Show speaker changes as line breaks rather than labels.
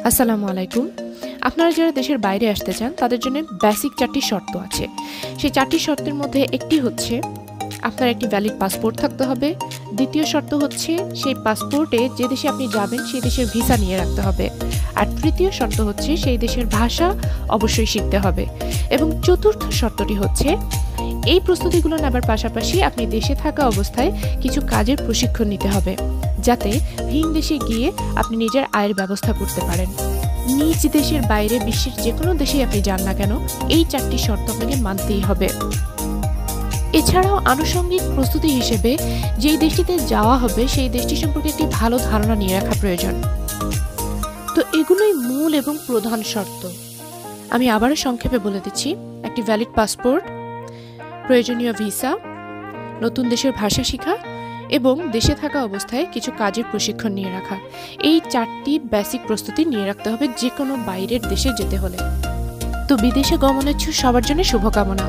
আসসালামু আলাইকুম। আপনারা যারা দেশের বাইরে আসতে চান তাদের জন্য বেসিক 4টি শর্ত আছে। সেই 4টি শর্তের মধ্যে একটি হচ্ছে আপনার একটি ভ্যালিড পাসপোর্ট থাকতে হবে। দ্বিতীয় শর্ত হচ্ছে সেই পাসপোর্টে যে দেশে আপনি যাবেন সেই দেশের ভিসা নিয়ে রাখতে হবে। আর তৃতীয় শর্ত হচ্ছে সেই দেশের ভাষা অবশ্যই শিখতে হবে। এবং চতুর্থ শর্তটি হচ্ছে এই প্রস্তুতিগুলো নেবার পাশাপাশি আপনি দেশে থাকা অবস্থায় কিছু কাজের প্রশিক্ষণ নিতে হবে, যাতে ভিন দেশে গিয়ে আপনি নিজের আয়ের ব্যবস্থা করতে পারেন। নিজ দেশের বাইরে বিশ্বের যে কোনো দেশেই আপনি যান না কেন, এই 4টি শর্ত আপনাকে মানতেই হবে। এছাড়াও আনুষঙ্গিক প্রস্তুতি হিসেবে যেই দেশটিতে যাওয়া হবে সেই দেশটি সম্পর্কে একটি ভালো ধারণা নিয়ে রাখা প্রয়োজন। তো এগুলোই মূল এবং প্রধান শর্ত। আমি আবারও সংক্ষেপে বলে দিচ্ছি: একটি ভ্যালিড পাসপোর্ট, প্রয়োজনীয় ভিসা, নতুন দেশের ভাষা শেখা এবং দেশে থাকা অবস্থায় কিছু কাজের প্রশিক্ষণ নিয়ে রাখা। এই 4টি বেসিক প্রস্তুতি নিয়ে রাখতে হবে যে কোনো বাইরের দেশে যেতে হলে। তো বিদেশে গমনেচ্ছুক সবার জন্য শুভকামনা।